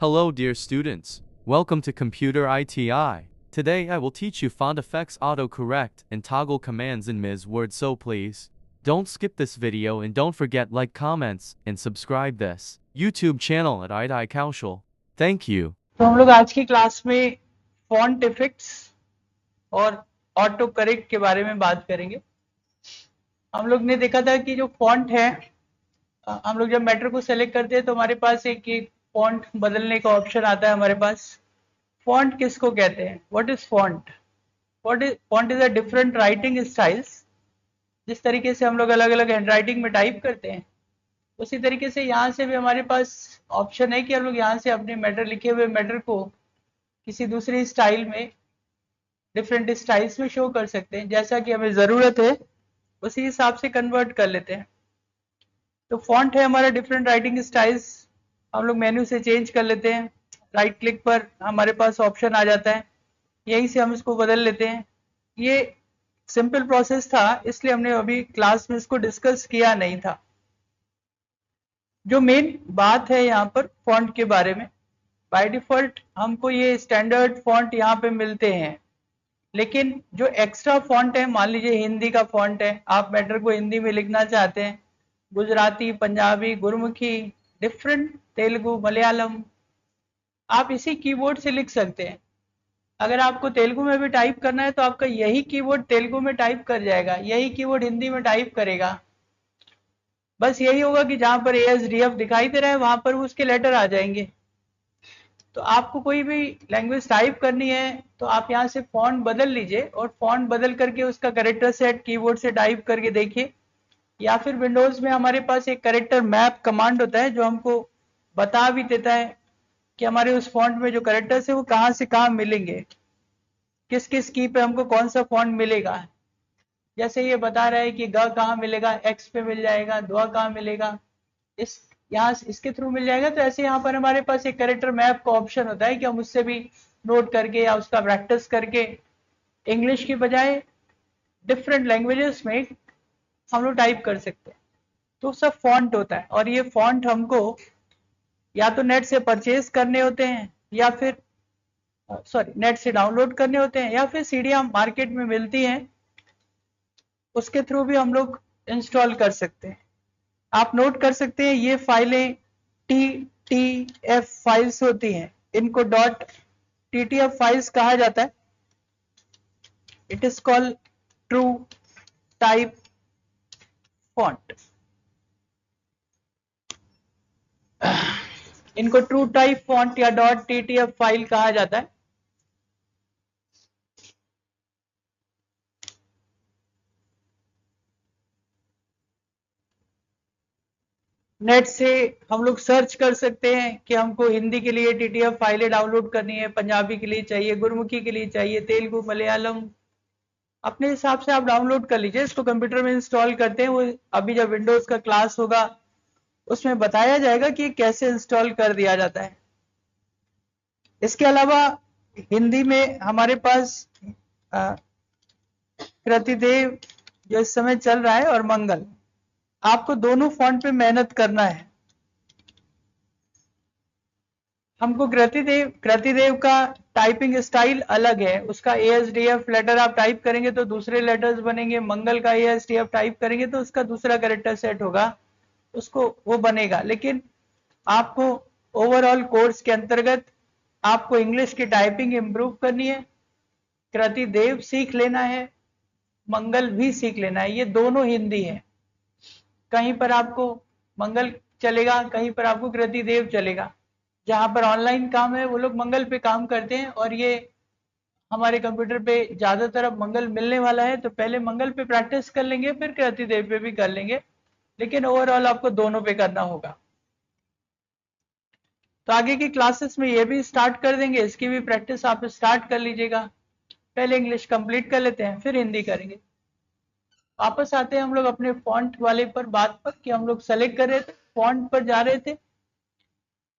Hello dear students, welcome to Computer ITI. Today I will teach you font effects autocorrect and toggle commands in Ms. Word, so please don't skip this video and don't forget like, comments and subscribe this YouTube channel at ITI Kaushal. Thank you. तो हम लोग आज की class में font effects और auto correct के बारे में बात करेंगे। हम लोग ने देखा था कि जो फॉन्ट है, हम लोग जब मैटर को सेलेक्ट करते हैं तो हमारे पास एक फॉन्ट बदलने का ऑप्शन आता है हमारे पास। फॉन्ट किसको कहते हैं? What is font? Font is a different writing styles. जिस तरीके से हम लोग अलग अलग हैंड राइटिंग में टाइप करते हैं, उसी तरीके से यहाँ से भी हमारे पास ऑप्शन है कि हम लोग यहाँ से अपने मैटर, लिखे हुए मैटर को किसी दूसरी स्टाइल में, डिफरेंट स्टाइल्स में शो कर सकते हैं। जैसा कि हमें ज़रूरत है उसी हिसाब से कन्वर्ट कर लेते हैं। तो फॉन्ट है हमारा डिफरेंट राइटिंग स्टाइल्स। हम लोग मेन्यू से चेंज कर लेते हैं, राइट क्लिक पर हमारे पास ऑप्शन आ जाता है, यहीं से हम इसको बदल लेते हैं। ये सिंपल प्रोसेस था, इसलिए हमने अभी क्लास में इसको डिस्कस किया नहीं था। जो मेन बात है यहाँ पर फॉन्ट के बारे में, बाय डिफॉल्ट हमको ये स्टैंडर्ड फॉन्ट यहाँ पे मिलते हैं, लेकिन जो एक्स्ट्रा फॉन्ट है, मान लीजिए हिंदी का फॉन्ट है, आप मैटर को हिंदी में लिखना चाहते हैं, गुजराती, पंजाबी, गुरमुखी, डिफरेंट, तेलुगु, मलयालम, आप इसी कीबोर्ड से लिख सकते हैं। अगर आपको तेलुगु में भी टाइप करना है तो आपका यही कीबोर्ड तेलुगु में टाइप कर जाएगा, यही कीबोर्ड हिंदी में टाइप करेगा। बस यही होगा कि जहां पर ASDF दिखाई दे रहा है वहां पर उसके लेटर आ जाएंगे। तो आपको कोई भी लैंग्वेज टाइप करनी है तो आप यहाँ से फॉन्ट बदल लीजिए, और फॉन्ट बदल करके उसका करेक्टर सेट कीबोर्ड से टाइप करके देखिए। या फिर विंडोज में हमारे पास एक करेक्टर मैप कमांड होता है जो हमको बता भी देता है कि हमारे उस फॉन्ट में जो करेक्टर्स है वो कहाँ से कहाँ मिलेंगे, किस किस की पे हमको कौन सा फॉन्ट मिलेगा। जैसे ये बता रहा है कि ग कहाँ मिलेगा, एक्स पे मिल जाएगा, द्वा कहाँ मिलेगा, इस यहाँ इसके थ्रू मिल जाएगा। तो ऐसे यहाँ पर हमारे पास एक कैरेक्टर मैप का ऑप्शन होता है कि हम उससे भी नोट करके या उसका प्रैक्टिस करके इंग्लिश की बजाय डिफरेंट लैंग्वेजेस में हम लोग टाइप कर सकते हैं। तो सब फॉन्ट होता है, और ये फॉन्ट हमको या तो नेट से परचेज करने होते हैं, या फिर नेट से डाउनलोड करने होते हैं, या फिर सीढ़ियाँ मार्केट में मिलती हैं, उसके थ्रू भी हम लोग इंस्टॉल कर सकते हैं। आप नोट कर सकते हैं ये फाइलें TTF फाइल्स होती हैं, इनको .TTF फाइल्स कहा जाता है। It is called true type font. इनको ट्रू टाइप फॉन्ट या .TTF फाइल कहा जाता है। नेट से हम लोग सर्च कर सकते हैं कि हमको हिंदी के लिए TTF फाइलें डाउनलोड करनी है, पंजाबी के लिए चाहिए, गुरमुखी के लिए चाहिए, तेलुगु, मलयालम, अपने हिसाब से आप डाउनलोड कर लीजिए। इसको कंप्यूटर में इंस्टॉल करते हैं, वो अभी जब विंडोज का क्लास होगा उसमें बताया जाएगा कि कैसे इंस्टॉल कर दिया जाता है। इसके अलावा हिंदी में हमारे पास कृतिदेव जो इस समय चल रहा है, और मंगल, आपको दोनों फॉन्ट पे मेहनत करना है। हमको कृतिदेव का टाइपिंग स्टाइल अलग है, उसका ASDF लेटर आप टाइप करेंगे तो दूसरे लेटर्स बनेंगे, मंगल का ASDF टाइप करेंगे तो उसका दूसरा कैरेक्टर सेट होगा, उसको वो बनेगा। लेकिन आपको ओवरऑल कोर्स के अंतर्गत आपको इंग्लिश की टाइपिंग इंप्रूव करनी है, कृतिदेव सीख लेना है, मंगल भी सीख लेना है। ये दोनों हिंदी है, कहीं पर आपको मंगल चलेगा, कहीं पर आपको कृतिदेव चलेगा। जहां पर ऑनलाइन काम है वो लोग मंगल पे काम करते हैं, और ये हमारे कंप्यूटर पे ज्यादातर अब मंगल मिलने वाला है, तो पहले मंगल पे प्रैक्टिस कर लेंगे, फिर कृतिदेव पे भी कर लेंगे, लेकिन ओवरऑल आपको दोनों पे करना होगा। तो आगे की क्लासेस में ये भी स्टार्ट कर देंगे, इसकी भी प्रैक्टिस आप स्टार्ट कर लीजिएगा। पहले इंग्लिश कंप्लीट कर लेते हैं, फिर हिंदी करेंगे। वापस आते हैं हम लोग अपने फॉन्ट वाले पर बात पर, कि हम लोग सेलेक्ट कर रहे थे, फॉन्ट पर जा रहे थे।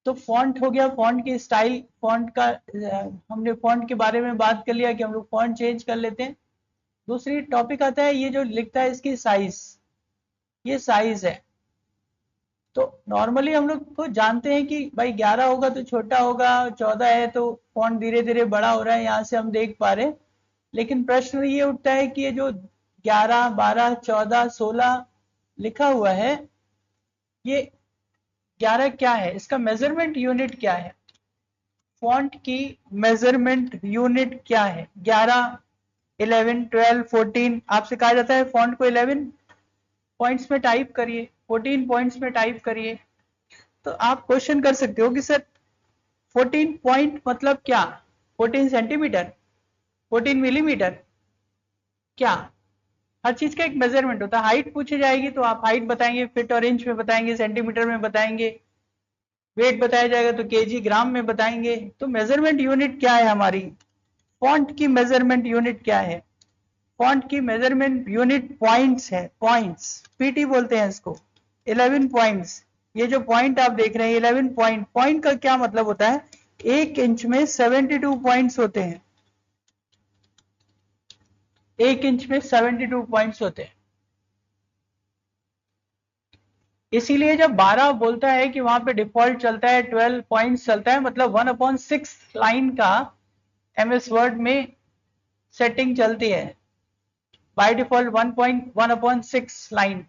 तो फॉन्ट हो गया, फॉन्ट की स्टाइल, फॉन्ट का हमने फॉन्ट के बारे में बात कर लिया कि हम लोग फॉन्ट चेंज कर लेते हैं। दूसरी टॉपिक आता है ये जो लिखता है इसकी साइज, ये साइज है। तो नॉर्मली हम लोग तो जानते हैं कि भाई 11 होगा तो छोटा होगा, 14 है तो फॉन्ट धीरे धीरे बड़ा हो रहा है, यहाँ से हम देख पा रहे हैं। लेकिन प्रश्न ये उठता है कि ये जो 11, 12, 14, 16 लिखा हुआ है, ये 11 क्या है, इसका मेजरमेंट यूनिट क्या है, फॉन्ट की मेजरमेंट यूनिट क्या है। 11, 11, 12, 14, आपसे कहा जाता है फॉन्ट को 11 पॉइंट्स में टाइप करिए, 14 पॉइंट्स में टाइप करिए। तो आप क्वेश्चन कर सकते हो कि सर 14 पॉइंट मतलब क्या, 14 सेंटीमीटर, 14 मिलीमीटर, क्या। हर चीज का एक मेजरमेंट होता है। हाइट पूछी जाएगी तो आप हाइट बताएंगे, फीट और इंच में बताएंगे, सेंटीमीटर में बताएंगे। वेट बताया जाएगा तो केजी ग्राम में बताएंगे। तो मेजरमेंट यूनिट क्या है हमारी, फॉन्ट की मेजरमेंट यूनिट क्या है, फॉन्ट की मेजरमेंट यूनिट पॉइंट्स है, पॉइंट्स, पीटी बोलते हैं इसको। 11 पॉइंट्स, ये जो पॉइंट आप देख रहे हैं 11 पॉइंट, पॉइंट का क्या मतलब होता है, 1 इंच में 72 पॉइंट्स होते हैं, 1 इंच में 72 पॉइंट्स होते हैं। इसीलिए जब 12 बोलता है कि वहां पे डिफॉल्ट चलता है 12 पॉइंट्स चलता है, मतलब 1/6 लाइन का एमएस वर्ड में सेटिंग चलती है, बाय डिफॉल्ट 1/6 लाइन।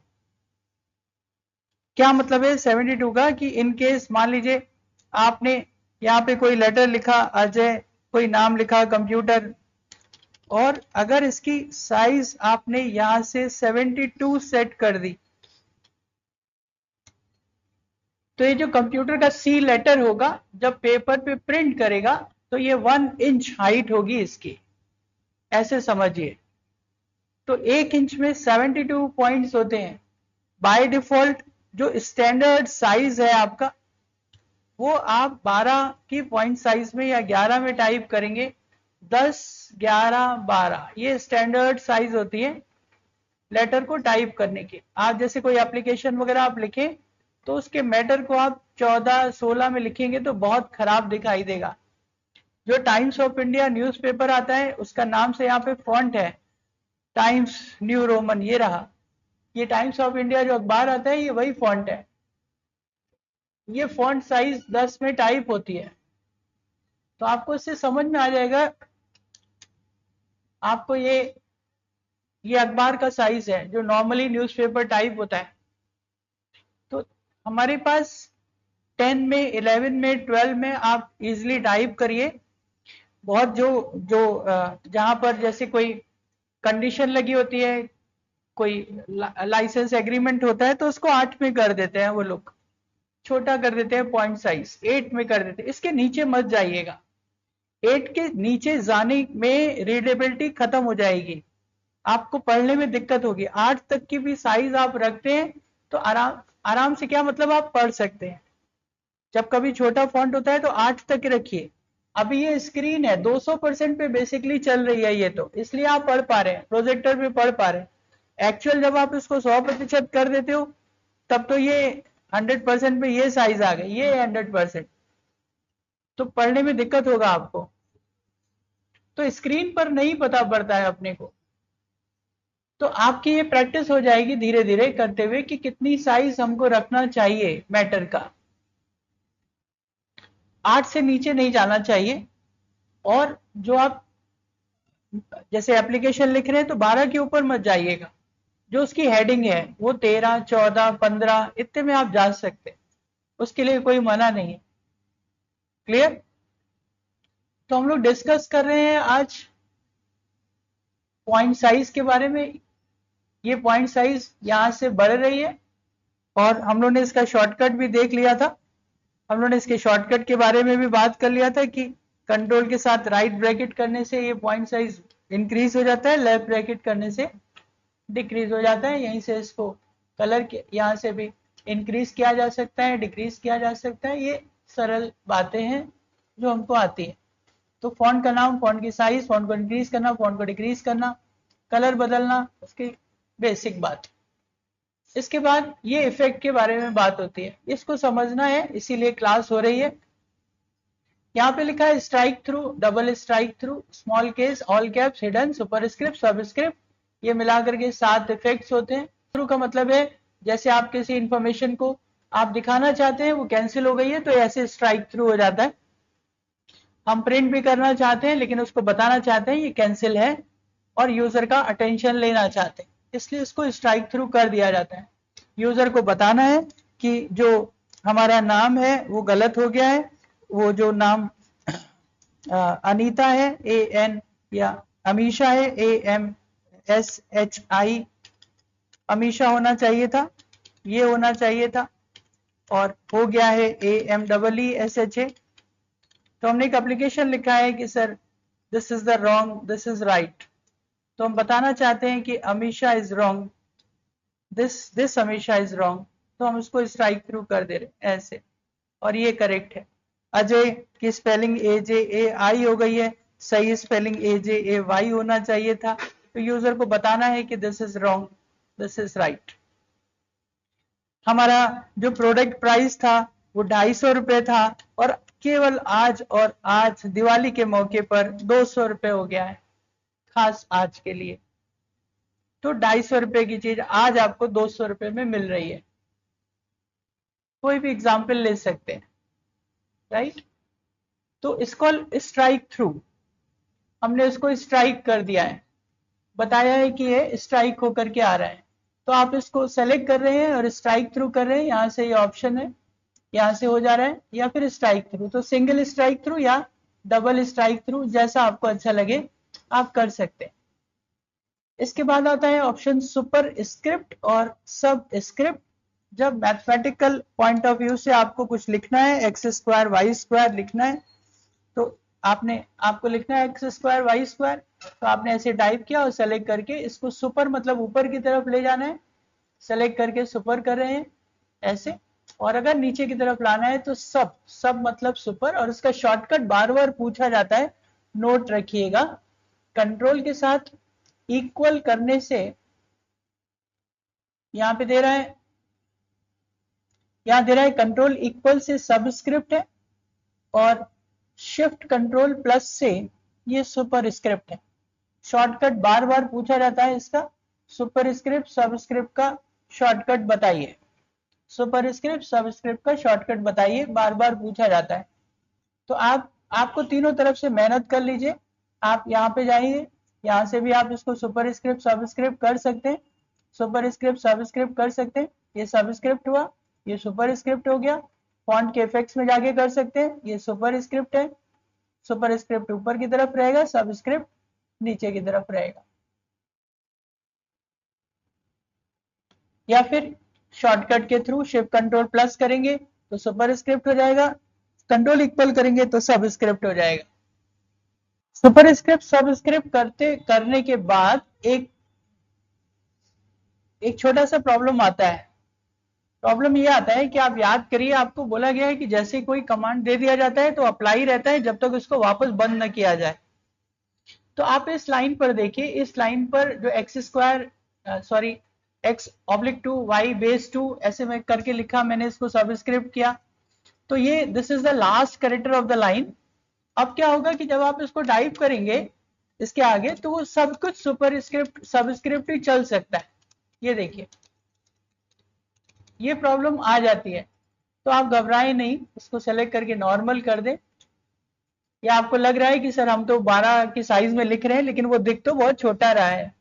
क्या मतलब है 72 का, कि इन केस मान लीजिए आपने यहाँ पे कोई लेटर लिखा अजय, कोई नाम लिखा कंप्यूटर, और अगर इसकी साइज आपने यहां से 72 सेट कर दी, तो ये जो कंप्यूटर का सी लेटर होगा जब पेपर पे प्रिंट करेगा तो ये 1 इंच हाइट होगी इसकी, ऐसे समझिए। तो 1 इंच में 72 पॉइंट्स होते हैं। बाय डिफॉल्ट जो स्टैंडर्ड साइज है आपका, वो आप 12 की पॉइंट साइज में या 11 में टाइप करेंगे। 10, 11, 12 ये स्टैंडर्ड साइज होती है लेटर को टाइप करने की। आप जैसे कोई एप्लीकेशन वगैरह आप लिखें तो उसके मैटर को आप 14, 16 में लिखेंगे तो बहुत खराब दिखाई देगा। जो टाइम्स ऑफ इंडिया न्यूज़पेपर आता है उसका नाम से यहाँ पे फॉन्ट है टाइम्स न्यू रोमन, ये रहा, ये टाइम्स ऑफ इंडिया जो अखबार आता है ये वही फॉन्ट है। ये फॉन्ट साइज 10 में टाइप होती है। तो आपको इससे समझ में आ जाएगा, आपको ये अखबार का साइज है जो नॉर्मली न्यूज़पेपर टाइप होता है। तो हमारे पास 10 में, 11 में, 12 में आप इजीली टाइप करिए। बहुत जो जो जहां पर जैसे कोई कंडीशन लगी होती है, कोई लाइसेंस एग्रीमेंट होता है तो उसको 8 में कर देते हैं वो लोग, छोटा कर देते हैं पॉइंट साइज, 8 में कर देते हैं। इसके नीचे मत जाइएगा, 8 के नीचे जाने में रीडेबिलिटी खत्म हो जाएगी, आपको पढ़ने में दिक्कत होगी। 8 तक की भी साइज आप रखते हैं तो आराम आराम से, क्या मतलब आप पढ़ सकते हैं। जब कभी छोटा फॉन्ट होता है तो 8 तक रखिए। अभी ये स्क्रीन है 200% पे बेसिकली चल रही है ये, तो इसलिए आप पढ़ पा रहे हैं, प्रोजेक्टर पे पढ़ पा रहे हैं। एक्चुअल जब आप इसको 100% कर देते हो तब तो ये 100% पे ये साइज आ गई, ये 100%, तो पढ़ने में दिक्कत होगा आपको। तो स्क्रीन पर नहीं पता पड़ता है अपने को। तो आपकी ये प्रैक्टिस हो जाएगी धीरे धीरे करते हुए कि कितनी साइज हमको रखना चाहिए मैटर का। 8 से नीचे नहीं जाना चाहिए। और जो आप जैसे एप्लीकेशन लिख रहे हैं तो 12 के ऊपर मत जाइएगा। जो उसकी हेडिंग है वो 13, 14, 15 इतने में आप जा सकते हैं, उसके लिए कोई मना नहीं है। क्लियर। तो हम लोग डिस्कस कर रहे हैं आज पॉइंट साइज के बारे में। ये पॉइंट साइज यहां से बढ़ रही है और हम लोग ने इसका शॉर्टकट भी देख लिया था। हम लोग ने इसके शॉर्टकट के बारे में भी बात कर लिया था कि कंट्रोल के साथ राइट ब्रैकेट करने से ये पॉइंट साइज इंक्रीज हो जाता है, लेफ्ट ब्रैकेट करने से डिक्रीज हो जाता है। यहीं से इसको कलर के यहाँ से भी इंक्रीज किया जा सकता है, डिक्रीज किया जा सकता है। ये सरल बातें हैं जो हमको आती है। तो फॉन्ट का नाम, फॉन्ट की साइज, फॉन्ट को इंक्रीज करना, फॉन्ट को डिक्रीज करना, कलर बदलना, उसकी बेसिक बात। इसके बाद ये इफेक्ट के बारे में बात होती है, इसको समझना है, इसीलिए क्लास हो रही है। यहाँ पे लिखा है strike through, double strike through, small case, all caps, hidden, superscript, subscript, ये मिलाकर के 7 इफेक्ट्स होते हैं। थ्रू का मतलब है जैसे आप किसी इंफॉर्मेशन को आप दिखाना चाहते हैं वो कैंसिल हो गई है, तो ऐसे स्ट्राइक थ्रू हो जाता है। हम प्रिंट भी करना चाहते हैं लेकिन उसको बताना चाहते हैं ये कैंसिल है और यूजर का अटेंशन लेना चाहते हैं, इसलिए इसको स्ट्राइक थ्रू कर दिया जाता है। यूजर को बताना है कि जो हमारा नाम है वो गलत हो गया है, वो जो नाम अनीता है AN या अमीशा है AMSHI, अमीशा होना चाहिए था, ये होना चाहिए था, और हो गया है AMEESHA। तो हमने एक एप्लीकेशन लिखा है कि sir this is the wrong, this is right, तो हम बताना चाहते हैं कि Amisha is wrong, this Amisha is wrong, तो हम उसको स्ट्राइक थ्रू कर दे रहे ऐसे, और ये करेक्ट है। अजय की स्पेलिंग AJAI हो गई है, सही स्पेलिंग AJAY होना चाहिए था, तो यूजर को बताना है कि this is wrong, this is right. हमारा जो प्रोडक्ट प्राइस था वो 250 रुपए था और केवल आज और आज दिवाली के मौके पर 200 रुपए हो गया है, खास आज के लिए। तो 250 रुपए की चीज आज आपको 200 रुपए में मिल रही है। कोई भी एग्जाम्पल ले सकते हैं, राइट। तो इसको स्ट्राइक थ्रू, हमने उसको स्ट्राइक कर दिया है, बताया है कि ये स्ट्राइक होकर के आ रहा है, तो आप इसको सेलेक्ट कर रहे हैं और स्ट्राइक थ्रू कर रहे हैं, यहां से ये ऑप्शन है, यहां से हो जा रहा है, या फिर स्ट्राइक थ्रू, तो सिंगल स्ट्राइक थ्रू या डबल स्ट्राइक थ्रू, जैसा आपको अच्छा लगे आप कर सकते हैं। इसके बाद आता है ऑप्शन सुपर स्क्रिप्ट और सब स्क्रिप्ट। जब मैथमेटिकल पॉइंट ऑफ व्यू से आपको कुछ लिखना है, एक्स स्क्वायर वाई स्क्वायर लिखना है, तो आपको लिखना है एक्स स्क्वायर वाई स्क्वायर, तो आपने ऐसे टाइप किया और सेलेक्ट करके इसको सुपर मतलब ऊपर की तरफ ले जाना है, सेलेक्ट करके सुपर कर रहे हैं ऐसे, और अगर नीचे की तरफ लाना है तो सब, सब मतलब सुपर, और इसका शॉर्टकट बार बार पूछा जाता है, नोट रखिएगा। कंट्रोल के साथ इक्वल करने से, यहां पे दे रहा है, यहां दे रहा है कंट्रोल इक्वल से सबस्क्रिप्ट है, और शिफ्ट कंट्रोल प्लस से ये सुपर स्क्रिप्ट है। शॉर्टकट बार बार पूछा जाता है इसका, सुपर स्क्रिप्ट सबस्क्रिप्ट का शॉर्टकट बताइए, सुपर स्क्रिप्ट सबस्क्रिप्ट का शॉर्टकट बताइए, बार बार पूछा जाता है। तो आपको तीनों तरफ से मेहनत कर लीजिए, आप यहाँ पे जाइए, यहाँ से भी आप इसको सुपर स्क्रिप्ट सबस्क्रिप्ट कर सकते हैं, सुपर स्क्रिप्ट सबस्क्रिप्ट कर सकते हैं, ये सबस्क्रिप्ट हुआ, ये सुपर स्क्रिप्ट हो गया। फॉन्ट के इफेक्ट्स में जाके कर सकते हैं, ये सुपर स्क्रिप्ट है, सुपर स्क्रिप्ट ऊपर की तरफ रहेगा, सबस्क्रिप्ट नीचे की तरफ रहेगा। या फिर शॉर्टकट के थ्रू शिफ्ट कंट्रोल प्लस करेंगे तो सुपर स्क्रिप्ट हो जाएगा, कंट्रोल इक्वल करेंगे तो सब स्क्रिप्ट हो जाएगा। सुपर स्क्रिप्ट सब स्क्रिप्ट करने के बाद एक छोटा सा प्रॉब्लम आता है। प्रॉब्लम ये आता है कि आप याद करिए, आपको बोला गया है कि जैसे कोई कमांड दे दिया जाता है तो अप्लाई रहता है जब तक उसको वापस बंद न किया जाए। तो आप इस लाइन पर देखिए, इस लाइन पर जो x square sorry x/2 y/2 ऐसे में करके लिखा, मैंने इसको सबस्क्रिप्ट किया, तो ये this is the last character of the line. अब क्या होगा कि जब आप इसको टाइप करेंगे इसके आगे, तो वो सब कुछ सुपर स्क्रिप्ट सबस्क्रिप्ट ही चल सकता है। ये देखिए, ये प्रॉब्लम आ जाती है, तो आप घबराएं नहीं, इसको सेलेक्ट करके नॉर्मल कर दें। या आपको लग रहा है कि सर हम तो 12 की साइज में लिख रहे हैं लेकिन वो दिख तो बहुत छोटा रहा है,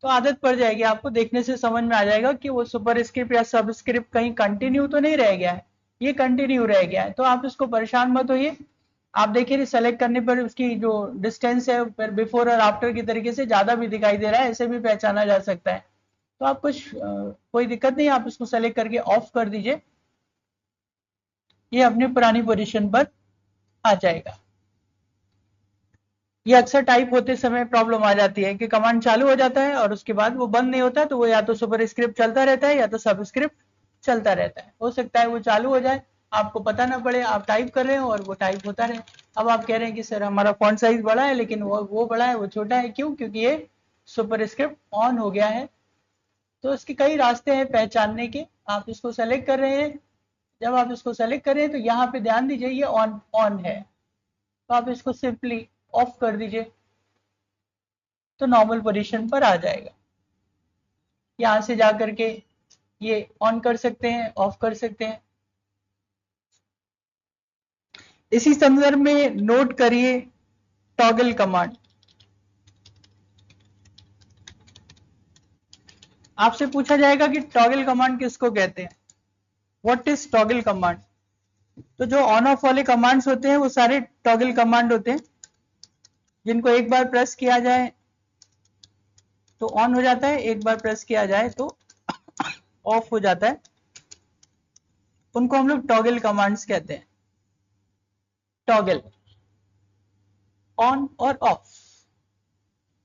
तो आदत पड़ जाएगी, आपको देखने से समझ में आ जाएगा कि वो सुपर स्क्रिप्ट या सब स्क्रिप्ट कहीं कंटिन्यू तो नहीं रह गया है, ये कंटिन्यू रह गया है, तो आप इसको परेशान मत होइए। आप देखिए सेलेक्ट करने पर उसकी जो डिस्टेंस है फिर बिफोर और आफ्टर की तरीके से ज्यादा भी दिखाई दे रहा है, ऐसे भी पहचाना जा सकता है। तो आप कोई दिक्कत नहीं, आप इसको सेलेक्ट करके ऑफ कर दीजिए, ये अपनी पुरानी पोजीशन पर आ जाएगा। ये अक्सर टाइप होते समय प्रॉब्लम आ जाती है कि कमांड चालू हो जाता है और उसके बाद वो बंद नहीं होता, तो वो या तो सुपर स्क्रिप्ट चलता रहता है या तो सब स्क्रिप्ट चलता रहता है। हो सकता है वो चालू हो जाए, आपको पता ना पड़े, आप टाइप कर रहे हो और वो टाइप होता रहे। अब आप कह रहे हैं कि सर हमारा फॉन्ट साइज बड़ा है लेकिन वो बड़ा है वो छोटा है, क्यों? क्योंकि ये सुपर स्क्रिप्ट ऑन हो गया है। तो इसके कई रास्ते हैं पहचानने के। आप इसको सेलेक्ट कर रहे हैं, जब आप इसको सेलेक्ट कर रहे हैं तो यहाँ पे ध्यान दीजिए ये ऑन ऑन है, तो आप इसको सिंपली ऑफ कर दीजिए तो नॉर्मल पोजीशन पर आ जाएगा। यहां से जा करके ये ऑन कर सकते हैं, ऑफ कर सकते हैं। इसी संदर्भ में नोट करिए टॉगल कमांड। आपसे पूछा जाएगा कि टॉगल कमांड किसको कहते हैं, व्हाट इज टॉगल कमांड। तो जो ऑन ऑफ वाले कमांड्स होते हैं वो सारे टॉगल कमांड होते हैं, जिनको एक बार प्रेस किया जाए तो ऑन हो जाता है, एक बार प्रेस किया जाए तो ऑफ हो जाता है। उनको हम लोग टॉगल कमांड्स कहते हैं। टॉगल ऑन और ऑफ,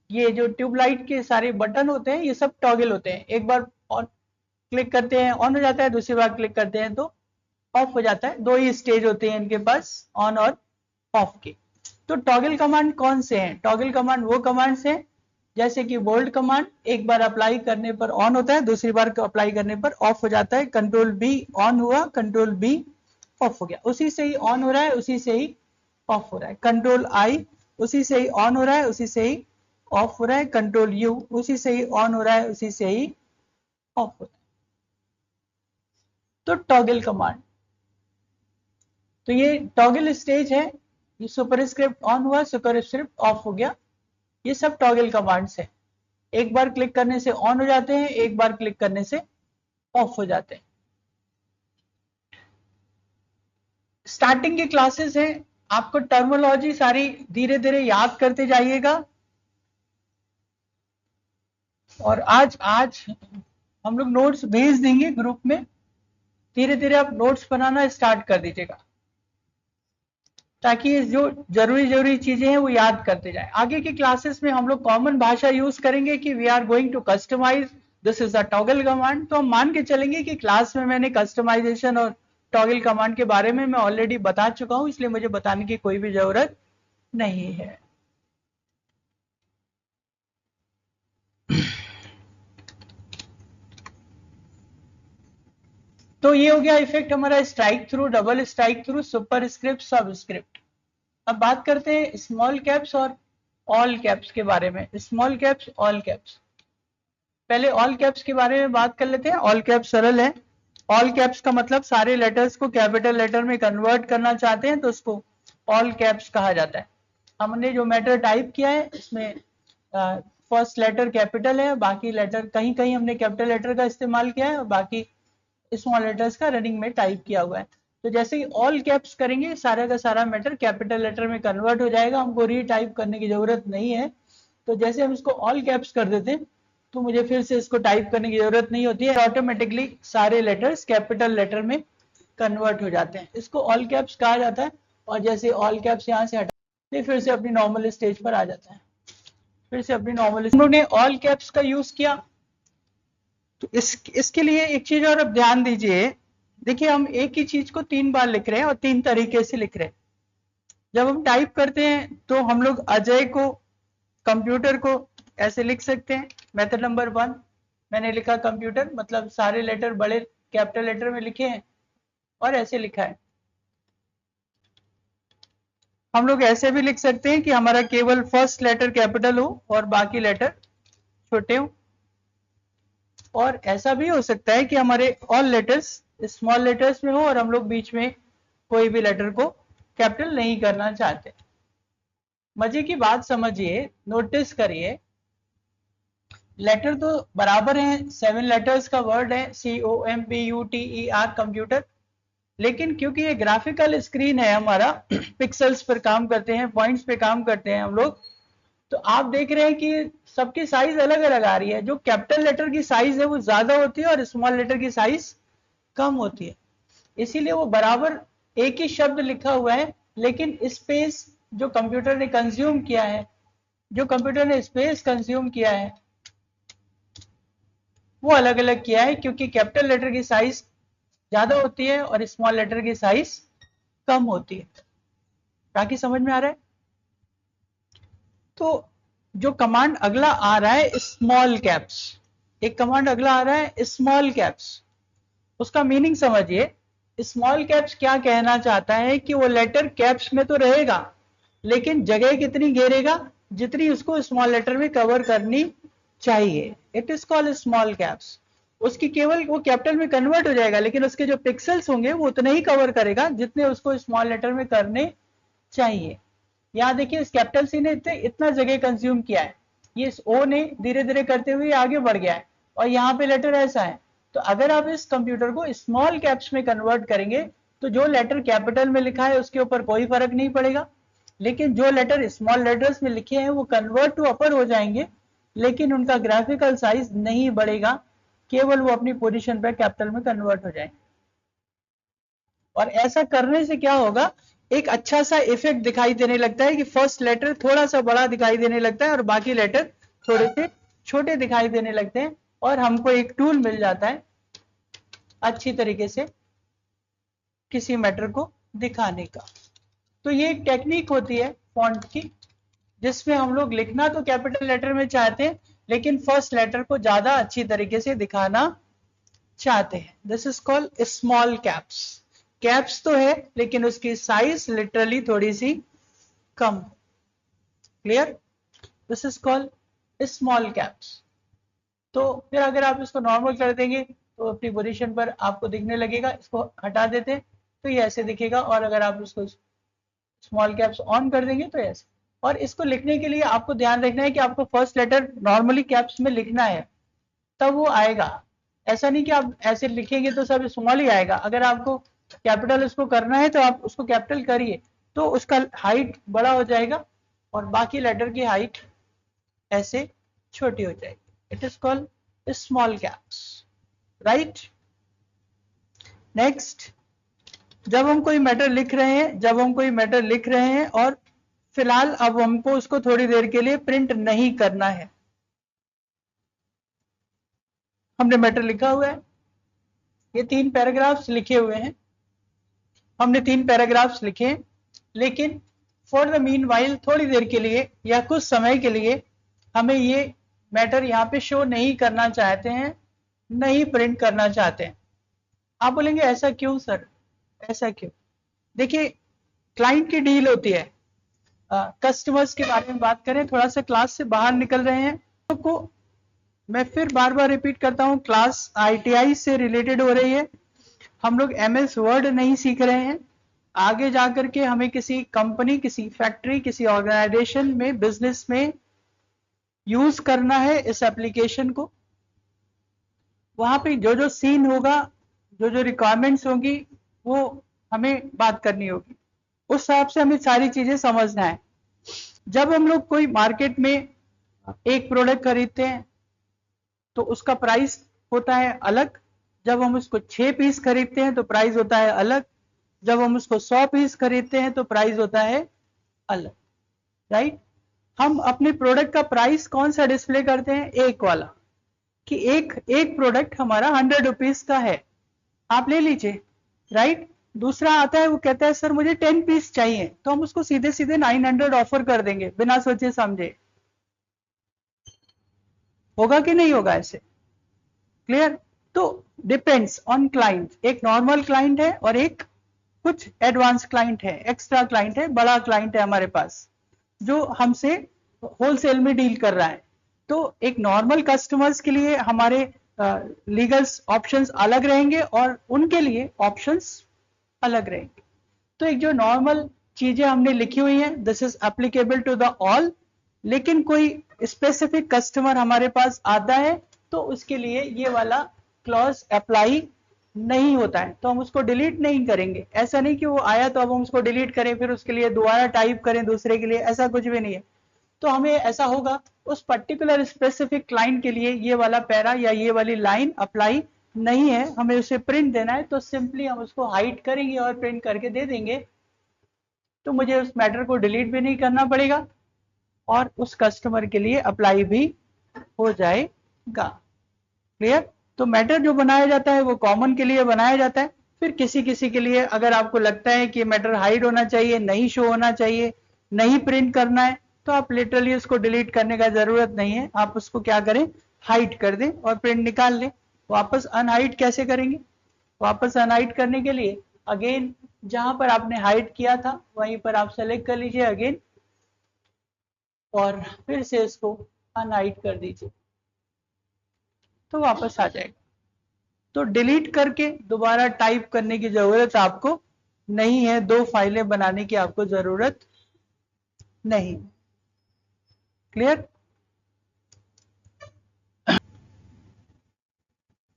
ये जो ट्यूबलाइट के सारे बटन होते हैं ये सब टॉगल होते हैं। एक बार ऑन क्लिक करते हैं ऑन हो जाता है, दूसरी बार क्लिक करते हैं तो ऑफ हो जाता है। दो ही स्टेज होते हैं इनके पास, ऑन और ऑफ के। तो टॉगल कमांड कौन से हैं? टॉगल कमांड वो कमांड्स हैं जैसे कि बोल्ड कमांड, एक बार अप्लाई करने पर ऑन होता है, दूसरी बार अप्लाई करने पर ऑफ हो जाता है। कंट्रोल बी ऑन हुआ, कंट्रोल बी ऑफ हो गया, उसी से ही ऑन हो रहा है, उसी से ही ऑफ हो रहा है। कंट्रोल आई उसी से ही ऑन हो रहा है, उसी से ही ऑफ हो रहा है। कंट्रोल यू उसी से ही ऑन हो रहा है, उसी से ही ऑफ हो रहा है। तो टॉगल कमांड, तो ये टॉगल स्टेज है, ये सुपरस्क्रिप्ट ऑन हुआ, सुपरस्क्रिप्ट ऑफ हो गया, ये सब टॉगल कमांड्स है। एक बार क्लिक करने से ऑन हो जाते हैं, एक बार क्लिक करने से ऑफ हो जाते हैं। स्टार्टिंग की क्लासेस हैं, आपको टर्मिनोलॉजी सारी धीरे धीरे याद करते जाइएगा। और आज हम लोग नोट्स भेज देंगे ग्रुप में, धीरे धीरे आप नोट्स बनाना स्टार्ट कर दीजिएगा ताकि जो जरूरी चीजें हैं वो याद करते जाए। आगे की क्लासेस में हम लोग कॉमन भाषा यूज करेंगे कि we are going to customize this is the toggle command. तो हम मान के चलेंगे कि क्लास में मैंने कस्टमाइजेशन और टॉगल कमांड के बारे में मैं ऑलरेडी बता चुका हूं, इसलिए मुझे बताने की कोई भी जरूरत नहीं है। तो ये हो गया इफेक्ट हमारा strike through, double strike through, superscript, subscript. अब बात करते हैं स्मॉल कैप्स और ऑल कैप्स के बारे में। स्मॉल कैप्स, ऑल कैप्स, पहले ऑल कैप्स के बारे में बात कर लेते हैं। ऑल कैप्स सरल है। ऑल कैप्स का मतलब सारे लेटर्स को कैपिटल लेटर में कन्वर्ट करना चाहते हैं तो उसको ऑल कैप्स कहा जाता है। हमने जो मैटर टाइप किया है इसमें फर्स्ट लेटर कैपिटल है, बाकी लेटर कहीं कहीं हमने कैपिटल लेटर का इस्तेमाल किया है और बाकी स्मॉल लेटर्स का रनिंग में टाइप किया हुआ है। तो जैसे ही ऑल कैप्स करेंगे सारा का सारा मैटर कैपिटल लेटर में कन्वर्ट हो जाएगा, हमको रीटाइप करने की जरूरत नहीं है। तो जैसे हम इसको ऑल कैप्स कर देते हैं तो मुझे फिर से इसको टाइप करने की जरूरत नहीं होती है, ऑटोमेटिकली सारे लेटर्स कैपिटल लेटर में कन्वर्ट हो जाते हैं। इसको ऑल कैप्स कहा जाता है। और जैसे ऑल कैप्स यहाँ से हटा फिर से अपनी नॉर्मल स्टेज पर आ जाता है, फिर से अपनी नॉर्मल। हम लोग ने ऑल कैप्स का यूज किया तो इसके लिए एक चीज और अब ध्यान दीजिए। देखिए हम एक ही चीज को 3 बार लिख रहे हैं और 3 तरीके से लिख रहे हैं। जब हम टाइप करते हैं तो हम लोग अजय को, कंप्यूटर को ऐसे लिख सकते हैं। मेथड नंबर 1 मैंने लिखा कंप्यूटर, मतलब सारे लेटर बड़े कैपिटल लेटर में लिखे हैं और ऐसे लिखा है। हम लोग ऐसे भी लिख सकते हैं कि हमारा केवल फर्स्ट लेटर कैपिटल हो और बाकी लेटर छोटे हो। और ऐसा भी हो सकता है कि हमारे ऑल लेटर्स स्मॉल लेटर्स में हो और हम लोग बीच में कोई भी लेटर को कैपिटल नहीं करना चाहते। मजे की बात समझिए, नोटिस करिए, लेटर तो बराबर हैं, 7 लेटर्स का वर्ड है, COMPUTER कंप्यूटर। लेकिन क्योंकि ये ग्राफिकल स्क्रीन है हमारा, पिक्सल्स पर काम करते हैं, पॉइंट्स पे काम करते हैं हम लोग, तो आप देख रहे हैं कि सबकी साइज अलग अलग आ रही है। जो कैपिटल लेटर की साइज है वो ज्यादा होती है और स्मॉल लेटर की साइज कम होती है। इसीलिए वो बराबर एक ही शब्द लिखा हुआ है, लेकिन स्पेस जो कंप्यूटर ने कंज्यूम किया है, जो कंप्यूटर ने स्पेस कंज्यूम किया है वो अलग अलग किया है, क्योंकि कैपिटल लेटर की साइज ज्यादा होती है और स्मॉल लेटर की साइज कम होती है। बाकी समझ में आ रहा है? तो जो कमांड अगला आ रहा है स्मॉल कैप्स, एक कमांड अगला आ रहा है स्मॉल कैप्स, उसका मीनिंग समझिए। स्मॉल कैप्स क्या कहना चाहता है कि वो लेटर कैप्स में तो रहेगा लेकिन जगह कितनी घेरेगा, जितनी उसको स्मॉल लेटर में कवर करनी चाहिए। It is called small caps. उसकी केवल वो कैपिटल में कन्वर्ट हो जाएगा, लेकिन उसके जो पिक्सल्स होंगे वो उतने ही कवर करेगा जितने उसको स्मॉल लेटर में करने चाहिए। यहाँ देखिए इस कैपिटल सी ने इतना जगह कंज्यूम किया है, ये इस ओ ने धीरे धीरे करते हुए आगे बढ़ गया है, और यहाँ पे लेटर ऐसा है। तो अगर आप इस कंप्यूटर को स्मॉल कैप्स में कन्वर्ट करेंगे तो जो लेटर कैपिटल में लिखा है उसके ऊपर कोई फर्क नहीं पड़ेगा, लेकिन जो लेटर स्मॉल लेटर्स में लिखे हैं वो कन्वर्ट टू अपर हो जाएंगे, लेकिन उनका ग्राफिकल साइज नहीं बढ़ेगा, केवल वो अपनी पोजीशन पे कैपिटल में कन्वर्ट हो जाएंगे। और ऐसा करने से क्या होगा, एक अच्छा सा इफेक्ट दिखाई देने लगता है कि फर्स्ट लेटर थोड़ा सा बड़ा दिखाई देने लगता है और बाकी लेटर थोड़े से छोटे दिखाई देने लगते हैं, और हमको एक टूल मिल जाता है अच्छी तरीके से किसी मैटर को दिखाने का। तो ये एक टेक्निक होती है फॉन्ट की, जिसमें हम लोग लिखना तो कैपिटल लेटर में चाहते हैं, लेकिन फर्स्ट लेटर को ज्यादा अच्छी तरीके से दिखाना चाहते हैं। This is called small caps. Caps तो है लेकिन उसकी साइज लिटरली थोड़ी सी कम। Clear? This is called small caps. तो फिर अगर आप इसको नॉर्मल कर देंगे तो अपनी पोजीशन पर आपको दिखने लगेगा। इसको हटा देते हैं तो ये ऐसे दिखेगा, और अगर आप इसको स्मॉल कैप्स ऑन कर देंगे तो ऐसे। और इसको लिखने के लिए आपको ध्यान रखना है कि आपको फर्स्ट लेटर नॉर्मली कैप्स में लिखना है, तब वो आएगा। ऐसा नहीं कि आप ऐसे लिखेंगे तो सब स्मॉल ही आएगा। अगर आपको कैपिटल उसको करना है तो आप उसको कैपिटल करिए, तो उसका हाइट बड़ा हो जाएगा और बाकी लेटर की हाइट ऐसे छोटी हो जाएगी। It is called small caps, right? Next, जब हम कोई मैटर लिख रहे हैं और फिलहाल अब हमको उसको थोड़ी देर के लिए प्रिंट नहीं करना है। हमने मैटर लिखा हुआ है, ये 3 पैराग्राफ्स लिखे हुए हैं, हमने 3 पैराग्राफ्स लिखे, लेकिन फॉर द मीन वाइल थोड़ी देर के लिए या कुछ समय के लिए हमें ये मैटर यहाँ पे शो नहीं करना चाहते हैं, नहीं प्रिंट करना चाहते हैं। आप बोलेंगे ऐसा क्यों सर, ऐसा क्यों? देखिए, क्लाइंट की डील होती है। कस्टमर्स के बारे में बात करें, थोड़ा सा क्लास से बाहर निकल रहे हैं तो मैं फिर बार बार रिपीट करता हूं, क्लास ITI से रिलेटेड हो रही है। हम लोग MS वर्ड नहीं सीख रहे हैं। आगे जाकर के हमें किसी कंपनी, किसी फैक्ट्री, किसी ऑर्गेनाइजेशन में, बिजनेस में यूज करना है इस एप्लीकेशन को। वहां पे जो जो सीन होगा, जो जो रिक्वायरमेंट्स होगी, वो हमें बात करनी होगी। उस हिसाब से हमें सारी चीजें समझना है। जब हम लोग कोई मार्केट में एक प्रोडक्ट खरीदते हैं तो उसका प्राइस होता है अलग। जब हम उसको 6 पीस खरीदते हैं तो प्राइस होता है अलग। जब हम उसको 100 पीस खरीदते हैं तो प्राइस होता है अलग, राइट? हम अपने प्रोडक्ट का प्राइस कौन सा डिस्प्ले करते हैं? एक वाला, कि एक प्रोडक्ट हमारा 100 रुपीज का है, आप ले लीजिए, राइट? दूसरा आता है, वो कहता है सर मुझे 10 पीस चाहिए, तो हम उसको सीधे सीधे 900 ऑफर कर देंगे बिना सोचे समझे। होगा कि नहीं होगा ऐसे? क्लियर? तो डिपेंड्स ऑन क्लाइंट। एक नॉर्मल क्लाइंट है और एक कुछ एडवांस क्लाइंट है, एक्स्ट्रा क्लाइंट है, बड़ा क्लाइंट है हमारे पास जो हमसे होलसेल में डील कर रहा है। तो एक नॉर्मल कस्टमर्स के लिए हमारे लीगल ऑप्शंस अलग रहेंगे और उनके लिए ऑप्शंस अलग रहेंगे। तो एक जो नॉर्मल चीजें हमने लिखी हुई हैं, this is applicable to the all, लेकिन कोई स्पेसिफिक कस्टमर हमारे पास आता है तो उसके लिए ये वाला क्लॉज अप्लाई नहीं होता है, तो हम उसको डिलीट नहीं करेंगे। ऐसा नहीं कि वो आया तो अब हम उसको डिलीट करें, फिर उसके लिए दोबारा टाइप करें दूसरे के लिए, ऐसा कुछ भी नहीं है। तो हमें ऐसा होगा, उस पर्टिकुलर स्पेसिफिक क्लाइंट के लिए ये वाला पैरा या ये वाली लाइन अप्लाई नहीं है, हमें उसे प्रिंट देना है, तो सिंपली हम उसको हाइड करेंगे और प्रिंट करके दे देंगे। तो मुझे उस मैटर को डिलीट भी नहीं करना पड़ेगा और उस कस्टमर के लिए अप्लाई भी हो जाएगा। क्लियर? तो मैटर जो बनाया जाता है वो कॉमन के लिए बनाया जाता है। फिर किसी किसी के लिए अगर आपको लगता है कि मैटर हाइड होना चाहिए, नहीं शो होना चाहिए, नहीं प्रिंट करना है, तो आप लिटरली उसको डिलीट करने का जरूरत नहीं है। आप उसको क्या करें, हाइड कर दें और प्रिंट निकाल लें। वापस अनहाइड कैसे करेंगे? वापस अनहाइड करने के लिए अगेन जहां पर आपने हाइड किया था वहीं पर आप सेलेक्ट कर लीजिए अगेन, और फिर से इसको अनहाइड कर दीजिए तो वापस आ जाएगा। तो डिलीट करके दोबारा टाइप करने की जरूरत आपको नहीं है, 2 फाइलें बनाने की आपको जरूरत नहीं। क्लियर?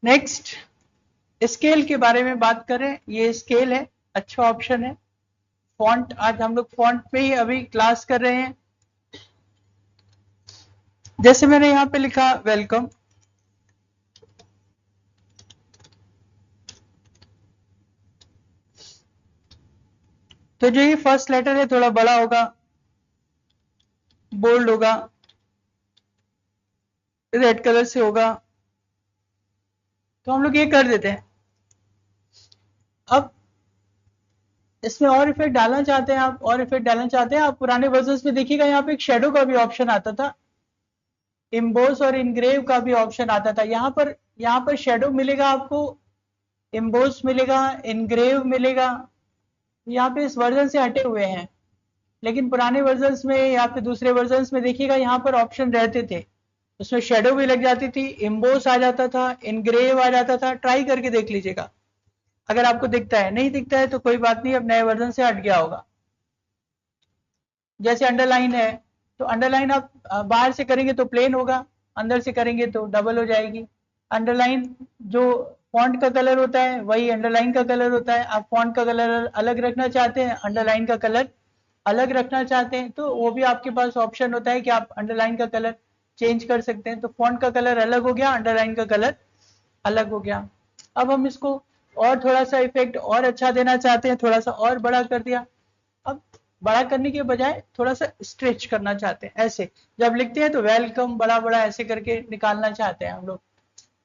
नेक्स्ट, स्केल के बारे में बात करें। ये स्केल है, अच्छा ऑप्शन है। फॉन्ट, आज हम लोग फॉन्ट पे ही अभी क्लास कर रहे हैं। जैसे मैंने यहां पे लिखा वेलकम, तो जो ये फर्स्ट लेटर है थोड़ा बड़ा होगा, बोल्ड होगा, रेड कलर से होगा, तो हम लोग ये कर देते हैं। अब इसमें और इफेक्ट डालना चाहते हैं आप, और इफेक्ट डालना चाहते हैं आप, पुराने वर्जन्स में देखिएगा यहाँ पे एक शेडो का भी ऑप्शन आता था, इम्बोस और इनग्रेव का भी ऑप्शन आता था। यहाँ पर शेडो मिलेगा आपको, इम्बोस मिलेगा, इनग्रेव मिलेगा। यहाँ पे इस वर्जन से हटे हुए हैं, लेकिन पुराने वर्जन्स में या फिर दूसरे वर्जन्स में देखिएगा यहाँ पर ऑप्शन रहते थे, उसमें शेडो भी लग जाती थी, इम्बोस आ जाता था, इनग्रेव आ जाता था। ट्राई करके देख लीजिएगा, अगर आपको दिखता है, नहीं दिखता है तो कोई बात नहीं, अब नए वर्जन से हट गया होगा। जैसे अंडरलाइन है, तो अंडरलाइन आप बाहर से करेंगे तो प्लेन होगा, अंदर से करेंगे तो डबल हो जाएगी। अंडरलाइन जो फॉन्ट का कलर होता है वही अंडरलाइन का कलर होता है। आप फॉन्ट का कलर अलग रखना चाहते हैं, अंडरलाइन का कलर अलग रखना चाहते हैं, तो वो भी आपके पास ऑप्शन होता है कि आप अंडरलाइन का कलर चेंज कर सकते हैं। तो फॉन्ट का कलर अलग हो गया, अंडरलाइन का कलर अलग हो गया। अब हम इसको और थोड़ा सा इफेक्ट और अच्छा देना चाहते हैं, थोड़ा सा और बड़ा कर दिया। अब बड़ा करने के बजाय थोड़ा सा स्ट्रेच करना चाहते हैं, ऐसे जब लिखते हैं तो वेलकम बड़ा बड़ा ऐसे करके निकालना चाहते हैं हम लोग,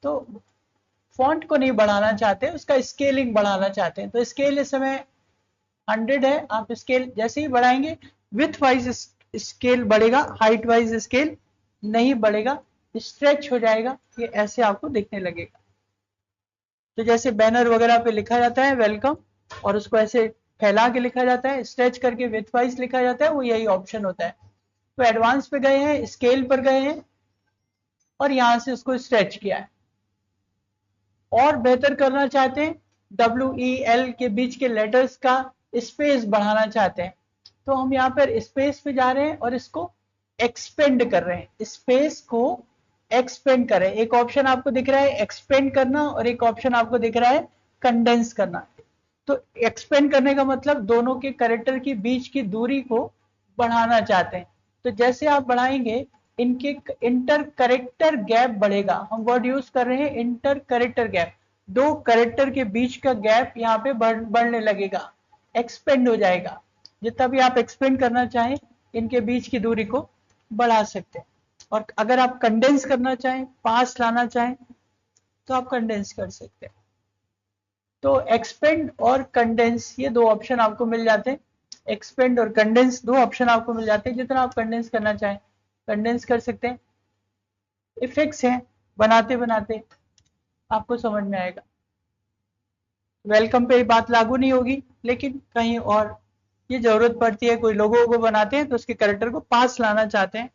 तो फॉन्ट को नहीं बढ़ाना चाहते, उसका स्केलिंग बढ़ाना चाहते हैं। तो स्केल इस समय 100 है, आप स्केल जैसे ही बढ़ाएंगे विथ वाइज स्केल बढ़ेगा, हाइट वाइज स्केल नहीं बढ़ेगा, स्ट्रेच हो जाएगा, ये ऐसे आपको दिखने लगेगा। तो जैसे बैनर वगैरह पे लिखा जाता है वेलकम, और उसको ऐसे फैला के लिखा जाता है, स्ट्रेच करके विथ वाइज लिखा जाता है, वो यही ऑप्शन होता है। तो एडवांस पे गए हैं, स्केल पर गए हैं, और यहां से उसको स्ट्रेच किया है। और बेहतर करना चाहते हैं, WEL के बीच के लेटर्स का स्पेस बढ़ाना चाहते हैं, तो हम यहाँ पर स्पेस पे जा रहे हैं और इसको एक्सपेंड कर रहे हैं, स्पेस को एक्सपेंड कर रहे हैं। एक ऑप्शन आपको दिख रहा है एक्सपेंड करना, और एक ऑप्शन आपको दिख रहा है कंडेंस करना। तो एक्सपेंड करने का मतलब दोनों के कैरेक्टर के बीच की दूरी को बढ़ाना चाहते हैं। तो जैसे आप बढ़ाएंगे, इनके इंटर कैरेक्टर गैप बढ़ेगा। हम वर्ड यूज कर रहे हैं इंटर कैरेक्टर गैप, दो कैरेक्टर के बीच का गैप यहाँ पे बढ़ने लगेगा, एक्सपेंड हो जाएगा। जितना भी आप एक्सपेंड करना चाहें, इनके बीच की दूरी को बढ़ा सकते हैं। और अगर आप कंडेंस करना चाहें, पास लाना चाहें, तो आप कंडेंस कर सकते हैं। तो एक्सपेंड और कंडेंस, ये दो ऑप्शन आपको मिल जाते हैं। एक्सपेंड और कंडेंस दो ऑप्शन आपको मिल जाते हैं। जितना आप कंडेंस करना चाहें कंडेंस कर सकते हैं। इफेक्ट्स हैं, बनाते बनाते आपको समझ में आएगा। वेलकम पे बात लागू नहीं होगी, लेकिन कहीं और ये जरूरत पड़ती है। कोई लोगों को बनाते हैं तो उसके कैरेक्टर को पास लाना चाहते हैं,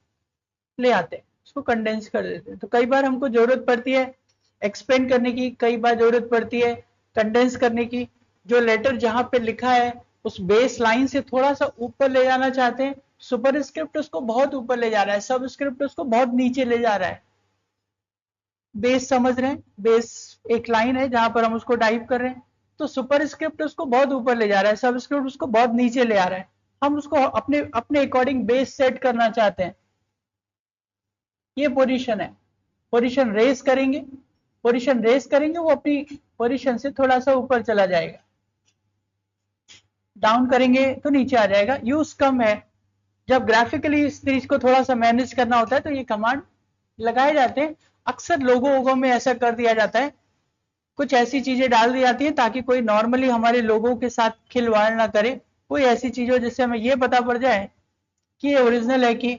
ले आते हैं, उसको कंडेंस कर देते हैं। तो कई बार हमको जरूरत पड़ती है एक्सपेंड करने की, कई बार जरूरत पड़ती है कंडेंस करने की। जो लेटर जहां पे लिखा है उस बेस लाइन से थोड़ा सा ऊपर ले जाना चाहते हैं, सुपर स्क्रिप्ट उसको बहुत ऊपर ले जा रहा है, सब स्क्रिप्ट उसको बहुत नीचे ले जा रहा है। बेस समझ रहे हैं, बेस एक लाइन है जहां पर हम उसको टाइप कर रहे हैं, तो सुपर स्क्रिप्ट उसको बहुत ऊपर ले जा रहा है, सब स्क्रिप्ट उसको बहुत नीचे ले आ रहा है। हम उसको अपने अपने अकॉर्डिंग बेस सेट करना चाहते हैं। ये पोजीशन है, पोजीशन रेस करेंगे, पोजीशन रेस करेंगे, वो अपनी पोजीशन से थोड़ा सा ऊपर चला जाएगा, डाउन करेंगे तो नीचे आ जाएगा। यूज कम है, जब ग्राफिकली इस चीज को थोड़ा सा मैनेज करना होता है तो ये कमांड लगाए जाते हैं। अक्सर लोगों में ऐसा कर दिया जाता है, कुछ ऐसी चीजें डाल दी जाती हैं ताकि कोई नॉर्मली हमारे लोगों के साथ खिलवाड़ ना करे। कोई ऐसी चीज हो जिससे हमें ये पता पड़ जाए कि ये ओरिजिनल है कि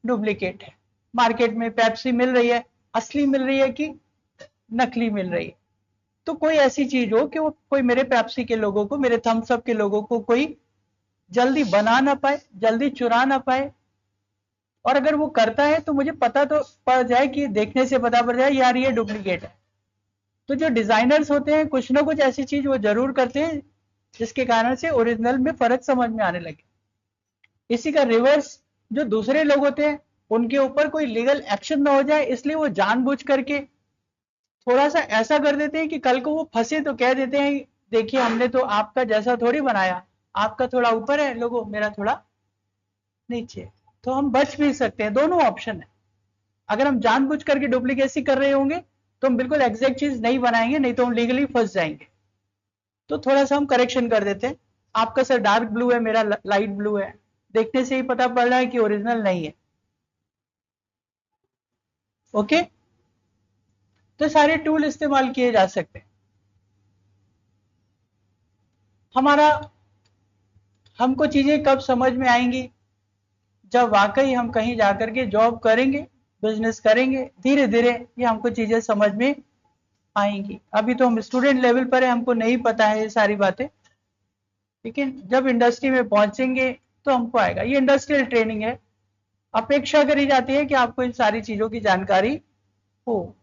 डुप्लीकेट है। मार्केट में पेप्सी मिल रही है, असली मिल रही है कि नकली मिल रही है। तो कोई ऐसी चीज हो कि वो कोई मेरे पेप्सी के लोगों को, मेरे थम्स अप के लोगों को कोई जल्दी बना ना पाए, जल्दी चुरा ना पाए। और अगर वो करता है तो मुझे पता तो पड़ जाए, कि देखने से पता पड़ जाए यार ये डुप्लीकेट है। तो जो डिजाइनर्स होते हैं कुछ ना कुछ ऐसी चीज वो जरूर करते हैं जिसके कारण से ओरिजिनल में फर्क समझ में आने लगे। इसी का रिवर्स जो दूसरे लोग होते हैं उनके ऊपर कोई लीगल एक्शन ना हो जाए इसलिए वो जानबूझ करके थोड़ा सा ऐसा कर देते हैं कि कल को वो फंसे तो कह देते हैं देखिए हमने तो आपका जैसा थोड़ी बनाया, आपका थोड़ा ऊपर है लोगो, मेरा थोड़ा नीचे। तो हम बच भी सकते हैं, दोनों ऑप्शन है। अगर हम जानबूझ करके डुप्लीकेसी कर रहे होंगे तो हम बिल्कुल एग्जैक्ट चीज नहीं बनाएंगे, नहीं तो हम लीगली फंस जाएंगे। तो थोड़ा सा हम करेक्शन कर देते हैं, आपका सर डार्क ब्लू है, मेरा लाइट ब्लू है, देखने से ही पता पड़ रहा है कि ओरिजिनल नहीं है। ओके, तो सारे टूल इस्तेमाल किए जा सकते हैं। हमारा हमको चीजें कब समझ में आएंगी, जब वाकई हम कहीं जाकर के जॉब करेंगे, बिजनेस करेंगे, धीरे धीरे ये हमको चीजें समझ में आएंगी। अभी तो हम स्टूडेंट लेवल पर है, हमको नहीं पता है ये सारी बातें, लेकिन जब इंडस्ट्री में पहुंचेंगे तो हमको आएगा। ये इंडस्ट्रियल ट्रेनिंग है, अपेक्षा करी जाती है कि आपको इन सारी चीजों की जानकारी हो।